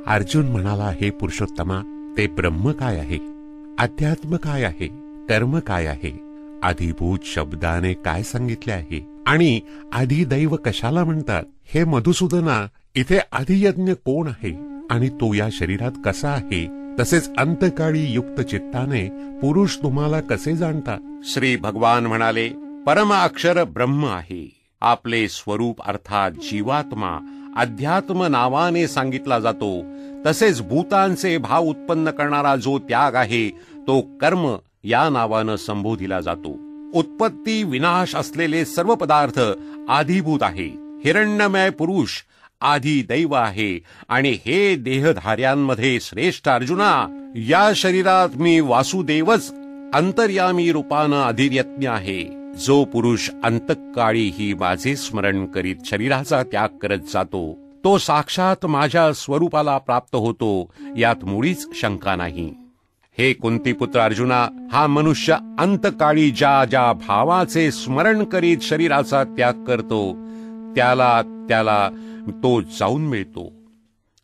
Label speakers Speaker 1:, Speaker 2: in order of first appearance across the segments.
Speaker 1: अर्जुन म्हणाला, हे पुरुषोत्तमा, ते ब्रह्म काय आहे, अध्यात्म काय आहे, कर्म काय आहे, आधिभूत शब्दाने काय सांगितले आहे आणि आधिदैव कशाला म्हणतात. हे मधुसूदना, इथे आधियज्ञ कोण आहे आणि तो या शरीरात कसा आहे, तसेच अंतकाळी युक्त चित्ताने पुरुष तुम्हाला कसे जाणतात.
Speaker 2: श्री भगवान म्हणाले, परम अक्षर ब्रह्म आहे. आपले स्वरूप अर्थात जीवात्मा अध्यात्म नावाने सांगितला जातो. तसेच भूतांचे भाव उत्पन्न करणारा जो त्याग आहे तो कर्म या नावानं संबोधिला जातो. उत्पत्ती विनाश असलेले सर्व पदार्थ आधिभूत आहे. हिरण्यमय पुरुष आधी दैव आहे आणि हे देहधार्यांमध्ये श्रेष्ठ अर्जुना, या शरीरात मी वासुदेवच अंतर्यामी रूपानं अधियज्ञ आहे. जो पुरुष अंतकाळी ही माझे स्मरण करीत शरीराचा त्याग करत जातो तो साक्षात माझ्या स्वरूपाला प्राप्त होतो, यात मुळीच शंका नाही. हे कुंतीपुत्र अर्जुना, हा मनुष्य अंतकाळी ज्या ज्या भावाचे स्मरण करीत शरीराचा त्याग करतो त्याला तो जाऊन मिळतो,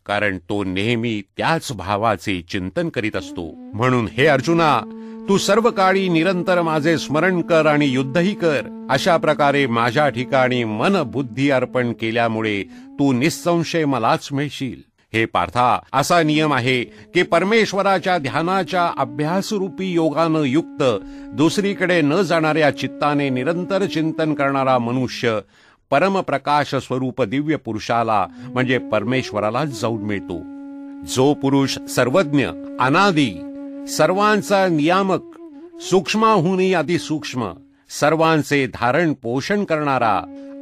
Speaker 2: कारण तो नेहमी त्याच भावाचे चिंतन करीत असतो. म्हणून हे अर्जुना, तू सर्व काळी निरंतर माझे स्मरण कर आणि युद्धही कर. अशा प्रकारे माझ्या ठिकाणी मन बुद्धी अर्पण केल्यामुळे तू निसंशय मलाच मिळशील. हे पार्था, असा नियम आहे की परमेश्वराच्या ध्यानाच्या अभ्यासरूपी योगानं युक्त दुसरीकडे न जाणाऱ्या चित्ताने निरंतर चिंतन करणारा मनुष्य परमप्रकाश स्वरूप दिव्य पुरुषाला म्हणजे परमेश्वरालाच जाऊन मिळतो. जो पुरुष सर्वज्ञ, अनादी, सर्वांचा नियामक, सूक्ष्माहुनी अतिसूक्ष्म, सर्वांचे धारण पोषण करणारा,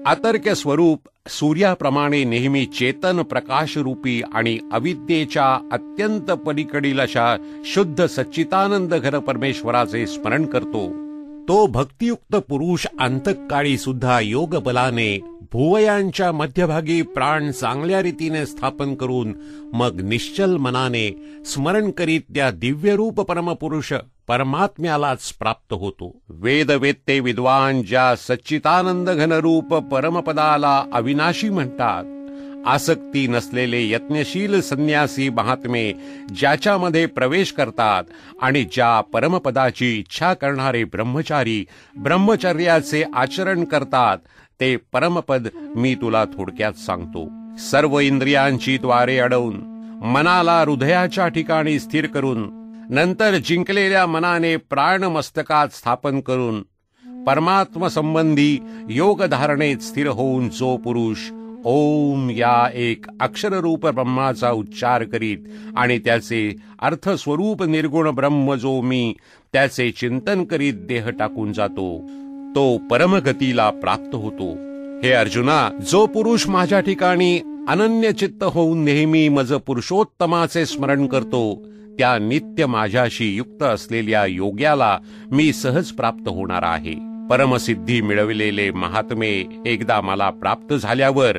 Speaker 2: अतर्क्य स्वरूप सूर्याप्रमाणे नेहमी चेतन प्रकाशरूपी आणि अविद्येच्या अत्यंत पलीकडील अशा शुद्ध सच्चिदानंद घन परमेश्वराचे स्मरण करतो, तो भक्तियुक्त पुरुष अंतकाळी सुद्धा योग बलाने भुवयांच्या मध्यभागी प्राण चांगल्या रीतीने स्थापन करून मग निश्चल मनाने स्मरण करीत त्या दिव्यरूप परमपुरुष परमात्म्यालाच प्राप्त होतो. वेदवेत्ते विद्वान ज्या सच्चिदानंद घनरूप परमपदाला अविनाशी म्हणतात, आसक्ती नसलेले यत्नशील संन्यासी महात्मे ज्याच्यामध्ये प्रवेश करतात आणि ज्या परमपदाची इच्छा करणारे ब्रह्मचारी ब्रह्मचर्याचे आचरण करतात, ते परमपद मी तुला थोडक्यात सांगतो. सर्व इंद्रियांची द्वारे अडवून मनाला हृदयाच्या ठिकाणी स्थिर करून नंतर जिंकलेल्या मनाने प्राण मस्तकात स्थापन करून परमात्म संबंधी योग धारणेत स्थिर होऊन जो पुरुष ओम या एक अक्षररूप ब्रह्माचा उच्चार करीत आणि त्याचे अर्थस्वरूप निर्गुण ब्रह्म जो मी त्याचे चिंतन करीत देह टाकून जातो, तो परमगतीला प्राप्त होतो. हे अर्जुना, जो पुरुष माझ्या ठिकाणी अनन्य चित्त होऊन नेहमी मज पुरुषोत्तमाचे स्मरण करतो, त्या नित्य माझ्याशी युक्त असलेल्या योग्याला मी सहज प्राप्त होणार आहे. परमसिद्धी मिळविलेले महात्मे एकदा मला प्राप्त झाल्यावर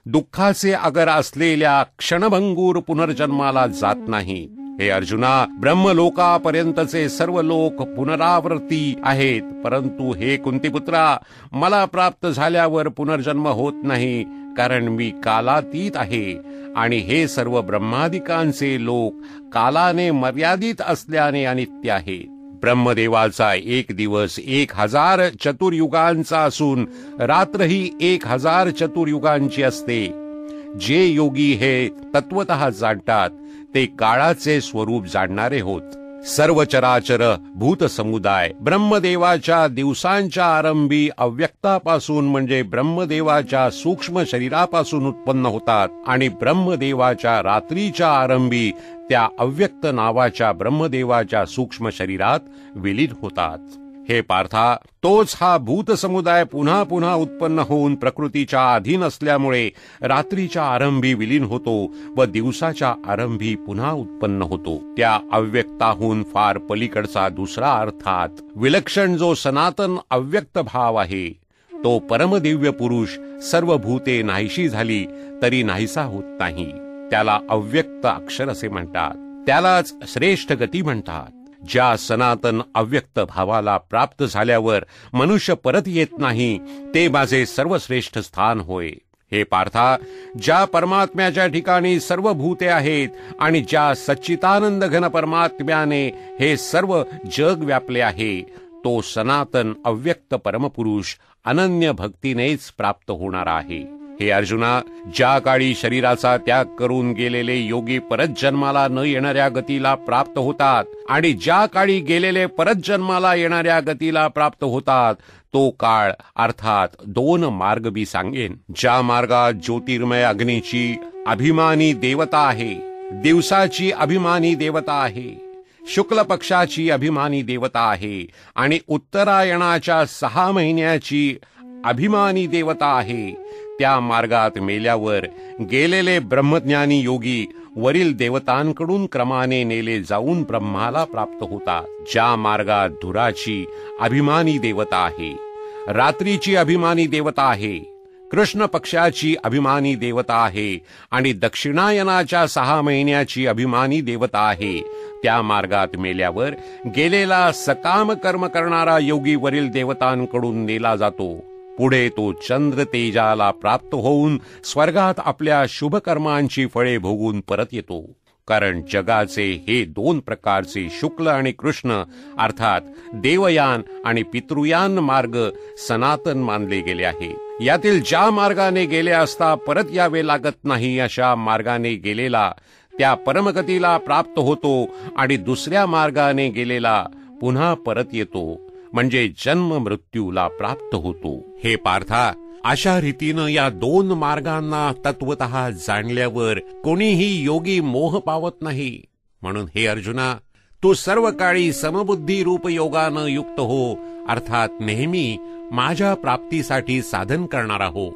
Speaker 2: दुःखाचे अगर असलेल्या क्षणभंगूर पुनर्जन्माला जात नाही. हे अर्जुना, ब्रह्मलोकापर्यंतचे सर्व लोक पुनरावृत्ती आहेत, परंतु हे कुंतीपुत्रा, मला प्राप्त झाल्यावर पुनर्जन्म होत नाही, कारण मी कालातीत आहे आणि हे सर्व ब्रह्मादिकांचे लोक कालाने मर्यादित असल्याने अनित्य आहेत. ब्रह्मदेवाचा एक दिवस 1000 चतुर्युगांचा असून रात्रही 1000 चतुर्युगांची असते. जे योगी हे तत्वतः जाणतात ते काळाचे स्वरूप जाणणारे होत. सर्व चराचर भूत समुदाय ब्रह्मदेवाच्या दिवसांच्या आरंभी अव्यक्तापासून म्हणजे ब्रह्मदेवाच्या सूक्ष्म शरीरापासून उत्पन्न होतात आणि ब्रह्मदेवाच्या रात्रीच्या आरंभी त्या अव्यक्त नावाच्या ब्रह्मदेवाच्या सूक्ष्म शरीरात विलीन होतात. हे पार्था, तोच हा भूत समुदाय पुन्हा पुन्हा उत्पन्न होऊन प्रकृतीच्या अधीन असल्यामुळे रात्रीच्या आरंभी विलीन होतो व दिवसाच्या आरंभी पुन्हा उत्पन्न होतो. त्या अव्यक्ताहून फार पलीकडचा दुसरा अर्थात विलक्षण जो सनातन अव्यक्त भाव आहे, तो परमदिव्य पुरुष सर्व भूते नाहीशी झाली तरी नाहीसा होत नाही. त्याला अव्यक्त अक्षर असे म्हणतात. त्यालाच श्रेष्ठ गती म्हणतात. ज्या सनातन अव्यक्त भावाला प्राप्त झाल्यावर मनुष्य परत येत नाही, ते माझे सर्वश्रेष्ठ स्थान होय. हे पार्था, ज्या परमात्म्याच्या ठिकाणी सर्व भूते आहेत आणि ज्या सच्चिदानंद घन परमात्म्याने हे सर्व जग व्यापले आहे, तो सनातन अव्यक्त परमपुरुष अनन्य भक्तीनेच प्राप्त होणार आहे. हे अर्जुना, ज्या काळी शरीराचा त्याग करून गेलेले योगी परत जन्माला न येणाऱ्या गतीला प्राप्त होतात आणि ज्या काळी गेलेले परत जन्माला येणाऱ्या गतीला प्राप्त होतात, तो काळ अर्थात 2 मार्ग मी सांगेन. ज्या मार्गात ज्योतिर्मय अग्नीची अभिमानी देवता आहे, दिवसाची अभिमानी देवता आहे, शुक्ल पक्षाची अभिमानी देवता आहे आणि उत्तरायणाच्या 6 महिन्याची अभिमानी देवता आहे, त्या मार्गात मेल्यावर गेलेले ब्रह्मज्ञानी योगी वरील देवतांकडून क्रमाने नेले जाऊन ब्रह्माला प्राप्त होतात. ज्या मार्गात धुराची अभिमानी देवता आहे, रात्रीची अभिमानी देवता आहे, कृष्ण पक्षाची अभिमानी देवता आहे आणि दक्षिणायनाच्या 6 महिन्याची अभिमानी देवता आहे, त्या मार्गात मेल्यावर गेलेला सकाम कर्म करणारा योगी वरील देवतांकडून नेला जातो. पुढे तो चंद्र तेजाला प्राप्त होऊन स्वर्गात आपल्या शुभ कर्मांची फळे भोगून परत येतो. कारण जगाचे हे 2 प्रकारचे शुक्ल आणि कृष्ण अर्थात देवयान आणि पितृयान मार्ग सनातन मानले गेले आहेत. यातील ज्या मार्गाने गेले असता परत यावे लागत नाही अशा मार्गाने गेलेला त्या परमगतीला प्राप्त होतो आणि दुसऱ्या मार्गाने गेलेला पुन्हा परत येतो, म्हणजे जन्म मृत्यूला प्राप्त होतो. हे पार्था, अशा रीतीनं या 2 मार्गांना तत्वतः जाणल्यावर कोणीही योगी मोह पावत नाही. म्हणून हे अर्जुना, तू सर्व काळी समबुद्धी रूप योगानं युक्त हो, अर्थात नेहमी माझ्या प्राप्तीसाठी साधन करणारा हो.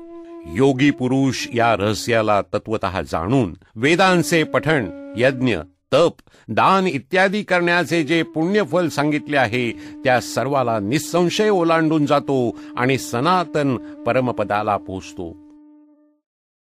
Speaker 2: योगी पुरुष या रहस्याला तत्वतः जाणून वेदांचे पठण, यज्ञ, तप, दान इत्यादी करण्याचे जे पुण्यफल सांगितले आहे, त्या सर्वाला निसंशय ओलांडून जातो आणि सनातन परमपदाला पोहोचतो.